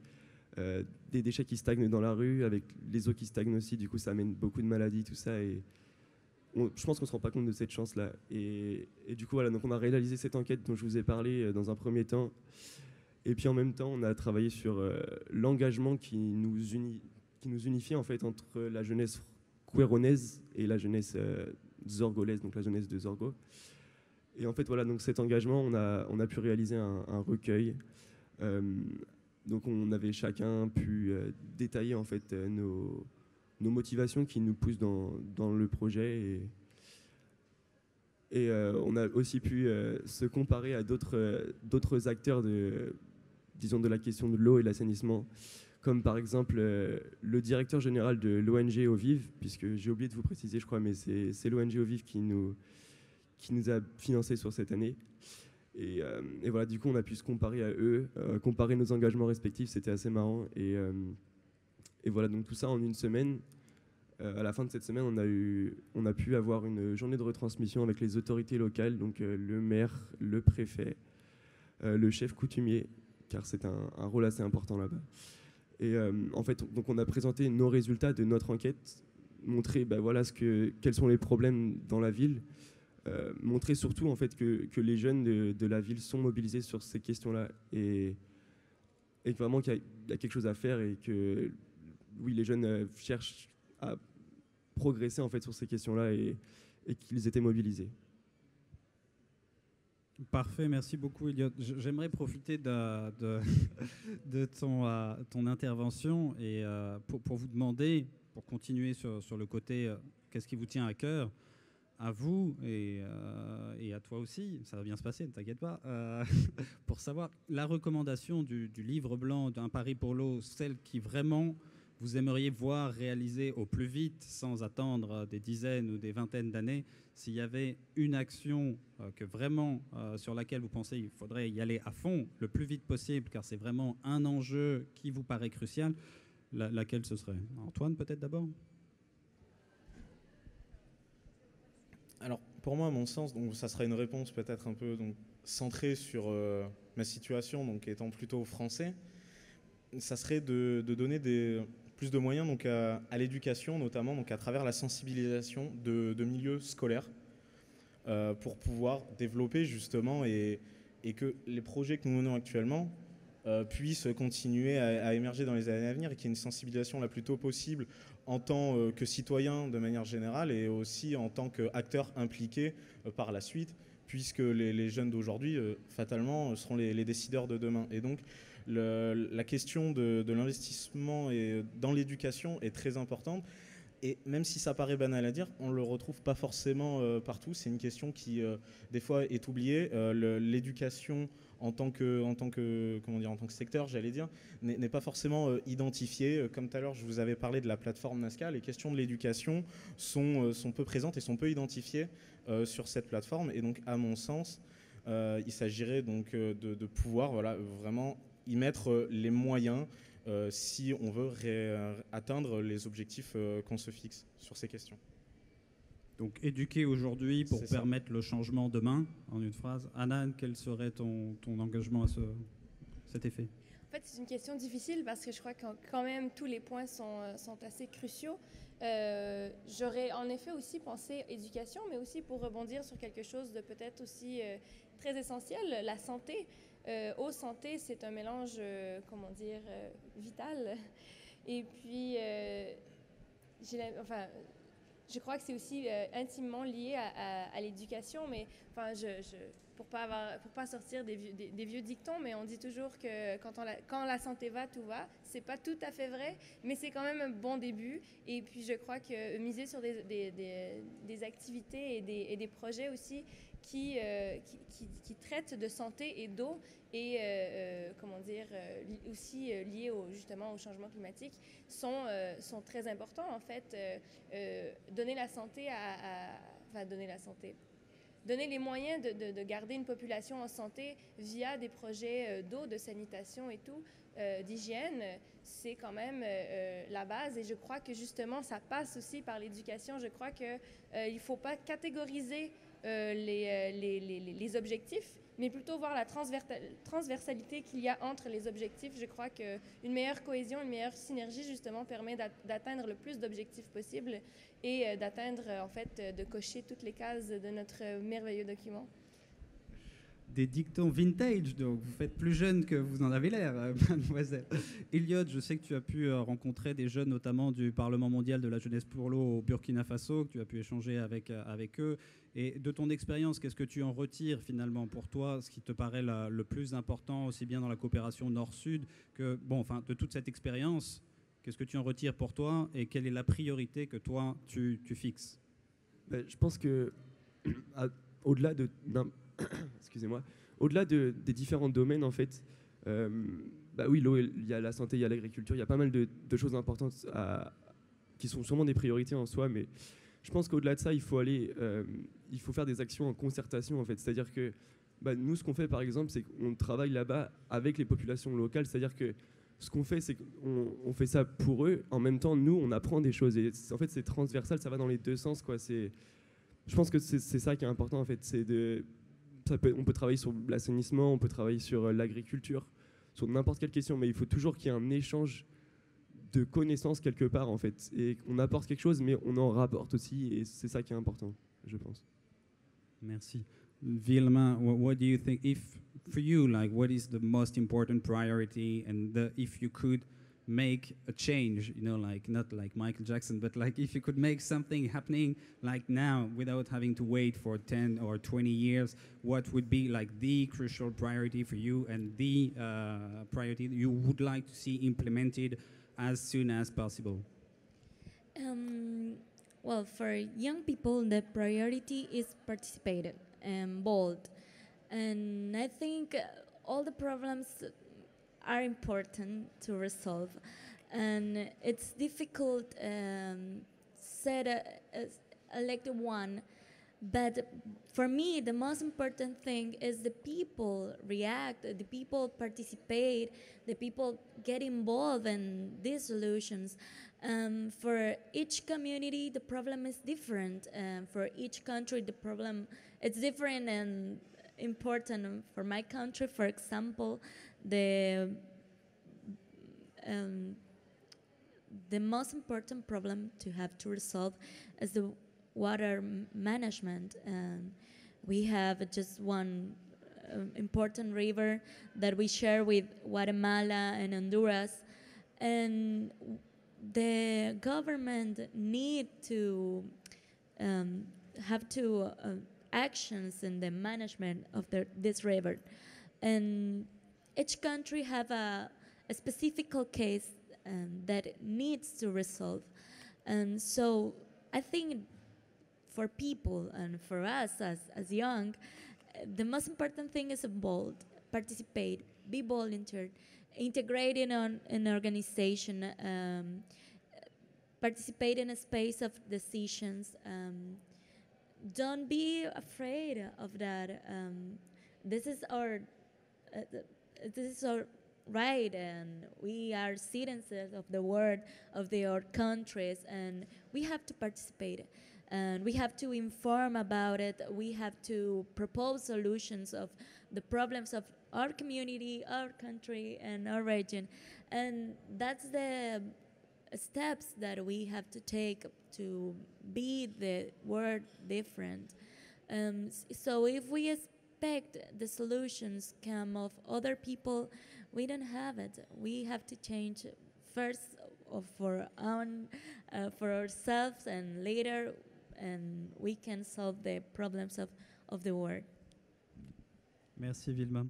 Des déchets qui stagnent dans la rue, avec les eaux qui stagnent aussi, du coup ça amène beaucoup de maladies, tout ça, et je pense qu'on ne se rend pas compte de cette chance-là. Et du coup voilà, donc on a réalisé cette enquête dont je vous ai parlé dans un premier temps, et puis en même temps on a travaillé sur l'engagement qui nous unifie en fait entre la jeunesse couéronaise et la jeunesse zorgolaise, donc la jeunesse de Zorgo. Et en fait voilà, donc cet engagement, on a pu réaliser un recueil. Donc on avait chacun pu détailler en fait nos motivations qui nous poussent dans le projet, et on a aussi pu se comparer à d'autres acteurs de la question de l'eau et de l'assainissement, comme par exemple le directeur général de l'ONG Ovive, puisque j'ai oublié de vous préciser je crois, mais c'est l'ONG Ovive qui nous a financé sur cette année. Et voilà, du coup, on a pu se comparer à eux, comparer nos engagements respectifs, c'était assez marrant. Et Et voilà, donc tout ça en une semaine. À la fin de cette semaine, on a pu avoir une journée de retransmission avec les autorités locales, donc le maire, le préfet, le chef coutumier, car c'est un rôle assez important là-bas. Et en fait, donc on a présenté nos résultats de notre enquête, montrer voilà, quels sont les problèmes dans la ville, montrer surtout en fait, que les jeunes de la ville sont mobilisés sur ces questions-là et que vraiment qu'il y a quelque chose à faire et que oui, les jeunes cherchent à progresser en fait, sur ces questions-là et qu'ils étaient mobilisés. Parfait, merci beaucoup Elliot. J'aimerais profiter de ton intervention et pour vous demander, pour continuer sur le côté qu'est-ce qui vous tient à cœur, à vous et à toi aussi, ça va bien se passer, ne t'inquiète pas, pour savoir la recommandation du livre blanc d'un Paris pour l'eau, celle qui vraiment vous aimeriez voir réaliser au plus vite, sans attendre des dizaines ou des vingtaines d'années, s'il y avait une action que vraiment sur laquelle vous pensez qu'il faudrait y aller à fond le plus vite possible, car c'est vraiment un enjeu qui vous paraît crucial, laquelle ce serait? Antoine, peut-être d'abord? Alors, pour moi, à mon sens, donc, ça sera une réponse peut-être un peu donc, centrée sur ma situation, donc étant plutôt français. Ça serait de donner plus de moyens donc, à l'éducation, notamment donc, à travers la sensibilisation de milieux scolaires pour pouvoir développer justement et que les projets que nous menons actuellement puissent continuer à émerger dans les années à venir et qu'il y ait une sensibilisation la plus tôt possible en tant que citoyen de manière générale et aussi en tant qu'acteur impliqué par la suite, puisque les jeunes d'aujourd'hui, fatalement, seront les décideurs de demain. Et donc, la question de l'investissement dans l'éducation est très importante. Et même si ça paraît banal à dire, on ne le retrouve pas forcément partout. C'est une question qui, des fois, est oubliée. L'éducation en tant que secteur, j'allais dire, n'est pas forcément identifiée. Comme tout à l'heure, je vous avais parlé de la plateforme Nazca. Les questions de l'éducation sont peu présentes et sont peu identifiées sur cette plateforme. Et donc, à mon sens, il s'agirait donc de pouvoir vraiment y mettre les moyens si on veut atteindre les objectifs qu'on se fixe sur ces questions. Donc éduquer aujourd'hui pour permettre le changement demain, en une phrase. Anan, quel serait ton engagement à cet effet? En fait, c'est une question difficile parce que je crois que quand même tous les points sont assez cruciaux. J'aurais en effet aussi pensé éducation, mais aussi pour rebondir sur quelque chose de peut-être aussi très essentiel, la santé. Eau santé, c'est un mélange, vital. Et puis, je crois que c'est aussi intimement lié à l'éducation, mais pour pas sortir des vieux dictons, mais on dit toujours que quand la santé va, tout va. C'est pas tout à fait vrai, mais c'est quand même un bon début. Et puis je crois que miser sur des activités et des projets aussi qui traitent de santé et d'eau et aussi liés justement au changement climatique sont très importants en fait. Donner les moyens de garder une population en santé via des projets d'eau, de sanitation et tout, d'hygiène, c'est quand même la base. Et je crois que justement, ça passe aussi par l'éducation. Je crois qu'il ne faut pas catégoriser les objectifs, mais plutôt voir la transversalité qu'il y a entre les objectifs. Je crois qu'une meilleure cohésion, une meilleure synergie, justement, permet d'atteindre le plus d'objectifs possible et de cocher toutes les cases de notre merveilleux document. Des dictons vintage, donc vous faites plus jeune que vous en avez l'air, mademoiselle. Elliot, je sais que tu as pu rencontrer des jeunes, notamment du Parlement mondial de la jeunesse pour l'eau au Burkina Faso, que tu as pu échanger avec eux. Et de ton expérience, qu'est-ce que tu en retires finalement pour toi, ce qui te paraît le plus important, aussi bien dans la coopération Nord-Sud que, de toute cette expérience, qu'est-ce que tu en retires pour toi et quelle est la priorité que toi, tu fixes? Je pense que, au-delà excusez-moi, au-delà des différents domaines, en fait, oui, l'eau, il y a la santé, il y a l'agriculture, il y a pas mal de choses importantes qui sont sûrement des priorités en soi, mais je pense qu'au-delà de ça, il faut faire des actions en concertation, en fait. C'est-à-dire que nous, ce qu'on fait, par exemple, c'est qu'on travaille là-bas avec les populations locales, c'est-à-dire que ce qu'on fait, c'est qu'on fait ça pour eux. En même temps, nous, on apprend des choses. Et en fait, c'est transversal, ça va dans les deux sens, quoi. Je pense que c'est ça qui est important, en fait. On peut travailler sur l'assainissement, on peut travailler sur l'agriculture, sur n'importe quelle question, mais il faut toujours qu'il y ait un échange de connaissances quelque part, en fait. Et on apporte quelque chose, mais on en rapporte aussi. Et c'est ça qui est important, je pense. Merci. Vilma, what do you think, for you, like, what is the most important priority, and if you could make a change, like, not like Michael Jackson, but like if you could make something happening like now without having to wait for 10 or 20 years, what would be like the crucial priority for you, and the priority you would like to see implemented as soon as possible? Well, for young people, the priority is participated and bold. And I think all the problems are important to resolve. And it's difficult elect one. But for me, the most important thing is the people react, the people participate, the people get involved in these solutions. For each community, the problem is different. For each country, the problem is different and important. For my country, for example, the most important problem to have to resolve is the water management. We have just one important river that we share with Guatemala and Honduras, and the government need to have to actions in the management of this river, and each country have a specific case that it needs to resolve. And so I think for people and for us as young, the most important thing is bold, participate, be volunteer, integrate in an organization, participate in a space of decisions. Don't be afraid of that. This is our right, and we are citizens of the world, of our countries, and we have to participate. And we have to inform about it. We have to propose solutions of the problems of our community, our country, and our region. And that's the steps that we have to take to be the world different. So if we expect the solutions come of other people, we don't have it. We have to change first for ourselves, and later and we can solve the problems of the world. Merci Vilma.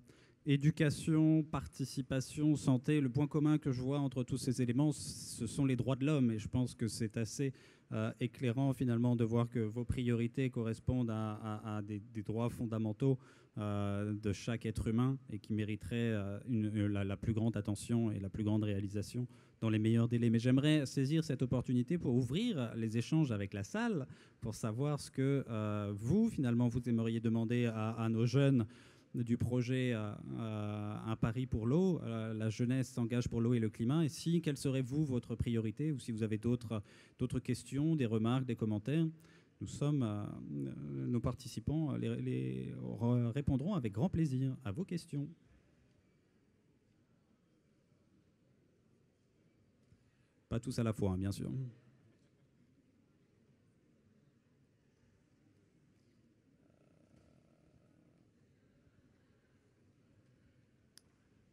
Éducation, participation, santé, le point commun que je vois entre tous ces éléments, ce sont les droits de l'homme. Et je pense que c'est assez éclairant finalement de voir que vos priorités correspondent à des droits fondamentaux de chaque être humain et qui mériteraient la plus grande attention et la plus grande réalisation dans les meilleurs délais. Mais j'aimerais saisir cette opportunité pour ouvrir les échanges avec la salle, pour savoir ce que vous, finalement, vous aimeriez demander à nos jeunes du projet Un pari pour l'eau. La jeunesse s'engage pour l'eau et le climat. Et si, quelle serait votre priorité, ou si vous avez d'autres questions, des remarques, des commentaires, nos participants répondront avec grand plaisir à vos questions. Pas tous à la fois, hein, bien sûr.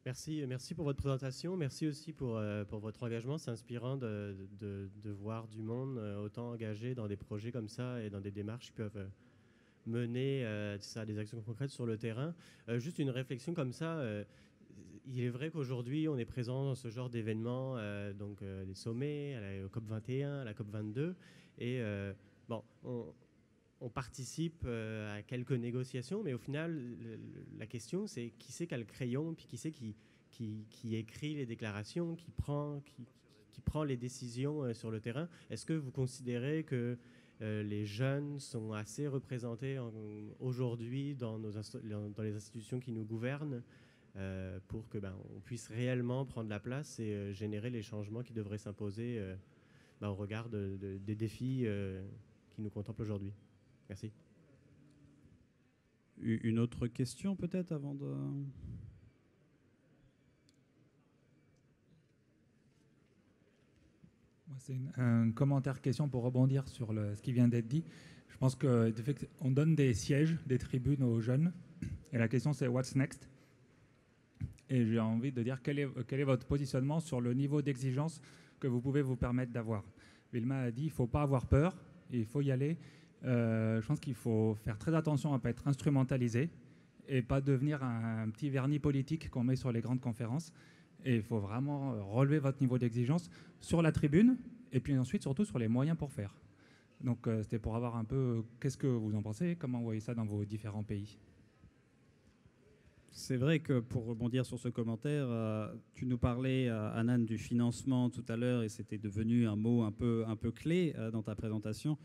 Merci pour votre présentation. Merci aussi pour votre engagement. C'est inspirant de voir du monde autant engagé dans des projets comme ça et dans des démarches qui peuvent mener des actions concrètes sur le terrain. Juste une réflexion comme ça. Il est vrai qu'aujourd'hui, on est présent dans ce genre d'événements, donc les sommets, à la COP21, à la COP22, et on participe à quelques négociations, mais au final, la question, c'est qui c'est qui a le crayon, puis qui c'est qui écrit les déclarations, qui prend les décisions sur le terrain. Est-ce que vous considérez que les jeunes sont assez représentés aujourd'hui dans les institutions qui nous gouvernent? pour que on puisse réellement prendre la place et générer les changements qui devraient s'imposer au regard des défis qui nous contemplent aujourd'hui. Merci. Une autre question peut-être avant de... C'est un commentaire-question pour rebondir sur ce qui vient d'être dit. Je pense qu'on donne des sièges, des tribunes aux jeunes. Et la question, c'est « What's next ?» Et j'ai envie de dire quel est votre positionnement sur le niveau d'exigence que vous pouvez vous permettre d'avoir. Vilma a dit il ne faut pas avoir peur, il faut y aller. Je pense qu'il faut faire très attention à ne pas être instrumentalisé et pas devenir un petit vernis politique qu'on met sur les grandes conférences. Et il faut vraiment relever votre niveau d'exigence sur la tribune et puis ensuite surtout sur les moyens pour faire. Donc c'était pour avoir un peu qu'est-ce que vous en pensez, comment vous voyez ça dans vos différents pays. C'est vrai que pour rebondir sur ce commentaire, tu nous parlais, Anan, du financement tout à l'heure et c'était devenu un mot un peu clé dans ta présentation.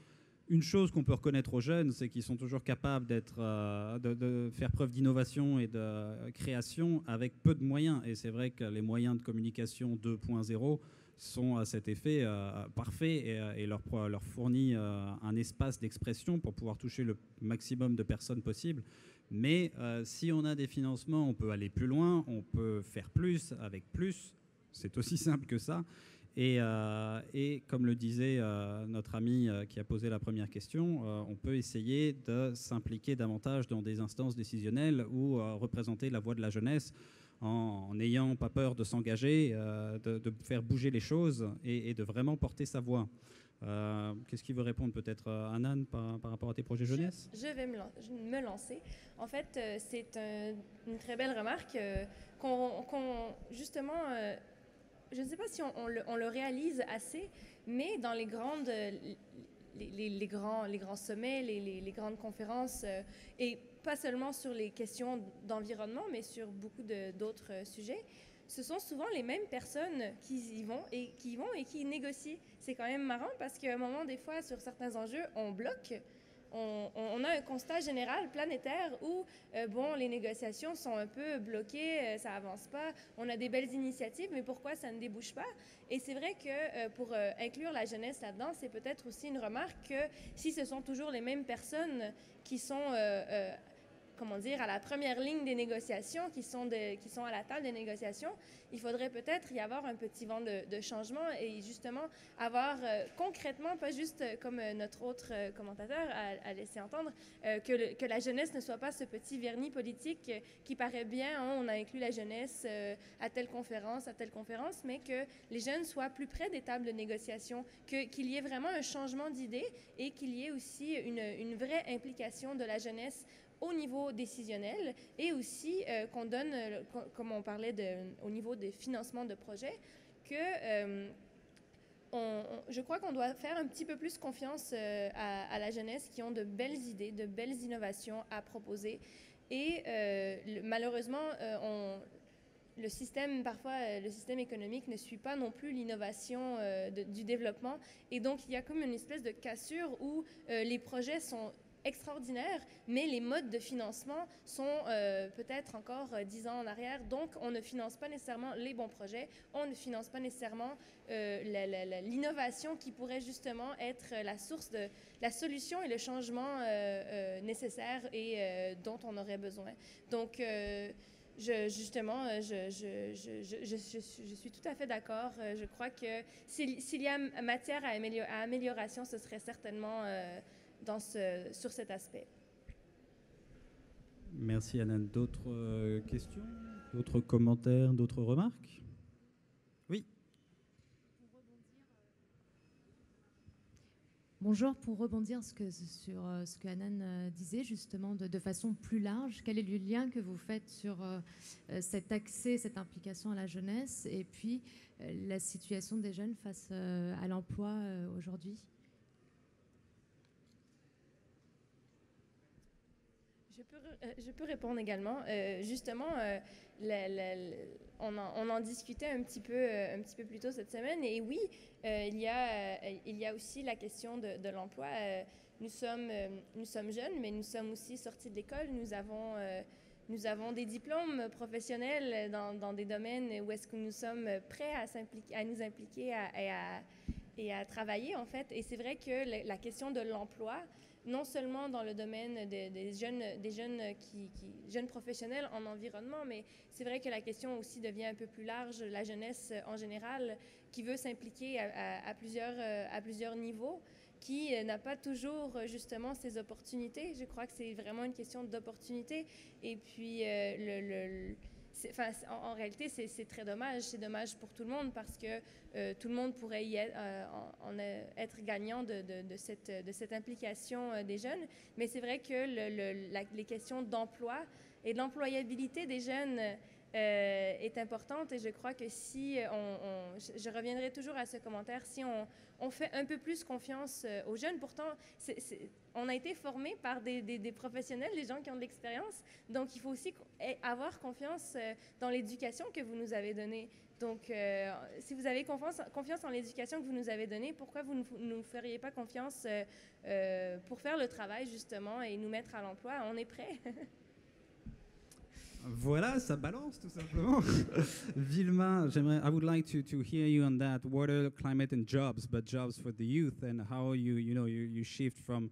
Une chose qu'on peut reconnaître aux jeunes, c'est qu'ils sont toujours capables de faire preuve d'innovation et de création avec peu de moyens. Et c'est vrai que les moyens de communication 2.0 sont à cet effet parfaits et leur fournit un espace d'expression pour pouvoir toucher le maximum de personnes possible. Mais si on a des financements, on peut aller plus loin, on peut faire plus avec plus. C'est aussi simple que ça. Et comme le disait notre ami qui a posé la première question, on peut essayer de s'impliquer davantage dans des instances décisionnelles ou représenter la voix de la jeunesse en n'ayant pas peur de s'engager, de faire bouger les choses et de vraiment porter sa voix. Qu'est-ce qui veut répondre peut-être Anan par rapport à tes projets jeunesse? Je vais me lancer. En fait, c'est une très belle remarque justement... je ne sais pas si on le réalise assez, mais dans les grands sommets, les grandes conférences, et pas seulement sur les questions d'environnement, mais sur beaucoup d'autres sujets, ce sont souvent les mêmes personnes qui y vont et qui négocient. C'est quand même marrant parce qu'à un moment, des fois, sur certains enjeux, on bloque. On a un constat général planétaire où les négociations sont un peu bloquées, ça avance pas, on a des belles initiatives, mais pourquoi ça ne débouche pas? Et c'est vrai que pour inclure la jeunesse là-dedans, c'est peut-être aussi une remarque que si ce sont toujours les mêmes personnes qui sont à la première ligne des négociations, qui sont à la table des négociations, il faudrait peut-être y avoir un petit vent de changement et justement avoir concrètement, pas juste comme notre autre commentateur a laissé entendre, que la jeunesse ne soit pas ce petit vernis politique qui paraît bien, on a inclus la jeunesse à telle conférence, mais que les jeunes soient plus près des tables de négociation, qu'il y ait vraiment un changement d'idée et qu'il y ait aussi une vraie implication de la jeunesse au niveau décisionnel et aussi qu'on donne, comme on parlait au niveau des financements de projets, que je crois qu'on doit faire un petit peu plus confiance à la jeunesse qui ont de belles idées, de belles innovations à proposer. Et malheureusement, le système économique ne suit pas non plus l'innovation du développement. Et donc, il y a comme une espèce de cassure où les projets sont extraordinaires, mais les modes de financement sont peut-être encore 10 ans en arrière. Donc, on ne finance pas nécessairement les bons projets, on ne finance pas nécessairement l'innovation qui pourrait justement être la source de la solution et le changement nécessaire et dont on aurait besoin. Donc, je suis tout à fait d'accord. Je crois que s'il y a matière à amélioration, ce serait certainement sur cet aspect. Merci Anan. D'autres questions, d'autres commentaires, d'autres remarques? Oui. Bonjour, pour rebondir sur ce que Anan disait justement de façon plus large, quel est le lien que vous faites sur cet accès, cette implication à la jeunesse et puis la situation des jeunes face à l'emploi aujourd'hui? Je peux répondre également. Justement, on en discutait un petit peu plus tôt cette semaine. Et oui, il y a aussi la question de l'emploi. Nous sommes jeunes, mais nous sommes aussi sortis de l'école. Nous avons nous avons des diplômes professionnels dans des domaines où est-ce que nous sommes prêts à nous impliquer et à travailler, en fait. Et c'est vrai que la question de l'emploi, non seulement dans le domaine des jeunes professionnels en environnement, mais c'est vrai que la question aussi devient un peu plus large, la jeunesse en général, qui veut s'impliquer à plusieurs niveaux, qui n'a pas toujours justement ces opportunités. Je crois que c'est vraiment une question d'opportunité. Et puis, en réalité, c'est très dommage. C'est dommage pour tout le monde parce que tout le monde pourrait être gagnant de cette implication des jeunes. Mais c'est vrai que les questions d'emploi et de l'employabilité des jeunes est importante, et je crois que si je reviendrai toujours à ce commentaire, si on fait un peu plus confiance aux jeunes, pourtant on a été formés par des professionnels, des gens qui ont de l'expérience, donc il faut aussi avoir confiance dans l'éducation que vous nous avez donnée. Donc si vous avez confiance en l'éducation que vous nous avez donnée, pourquoi vous ne nous feriez pas confiance pour faire le travail justement et nous mettre à l'emploi? On est prêts. Voilà, ça balance tout simplement. Vilma, I would like to hear you on that water, climate, and jobs, but jobs for the youth, and how you shift from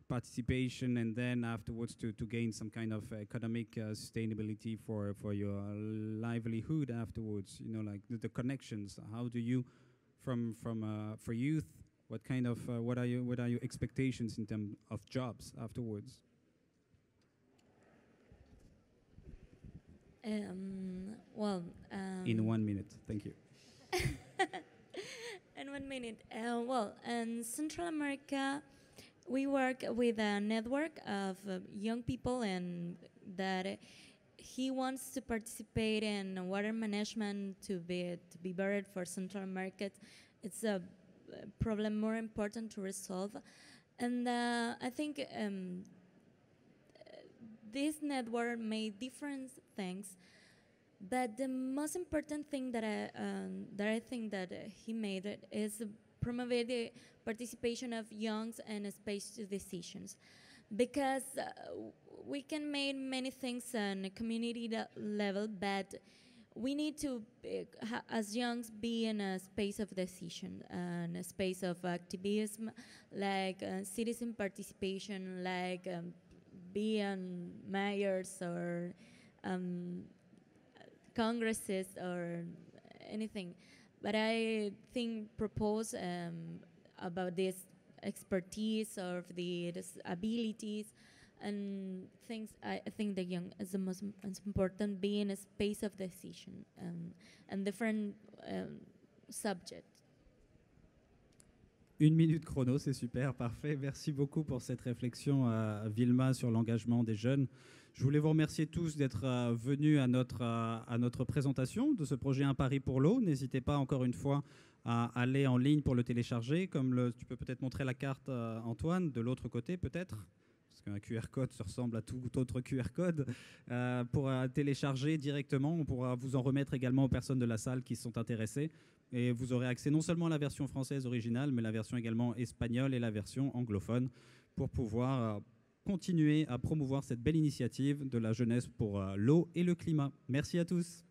participation and then afterwards to gain some kind of economic sustainability for your livelihood afterwards. Like the connections. How do you, for youth, what are your expectations in terms of jobs afterwards? In 1 minute, thank you. In 1 minute. In Central America, we work with a network of young people, and that he wants to participate in water management to be better for Central America. It's a problem more important to resolve, and I think this network made different things, but the most important thing that I think that he made is promote the participation of youngs and space to decisions, because we can make many things on a community level, but we need to, as youngs, be in a space of decision and a space of activism, like citizen participation, like being mayors or congresses or anything. But I think propose about this expertise or these abilities and things. I think the young is the most important, being in a space of decision and different subjects. 1 minute chrono, c'est super, parfait. Merci beaucoup pour cette réflexion, Vilma, sur l'engagement des jeunes. Je voulais vous remercier tous d'être venus à notre présentation de ce projet Un Pari pour l'eau. N'hésitez pas encore une fois à aller en ligne pour le télécharger. Tu peux peut-être montrer la carte, Antoine, de l'autre côté peut-être, parce qu'un QR code se ressemble à tout autre QR code. Pour télécharger directement, on pourra vous en remettre également aux personnes de la salle qui sont intéressées. Et vous aurez accès non seulement à la version française originale, mais la version également espagnole et la version anglophone pour pouvoir continuer à promouvoir cette belle initiative de la jeunesse pour l'eau et le climat. Merci à tous.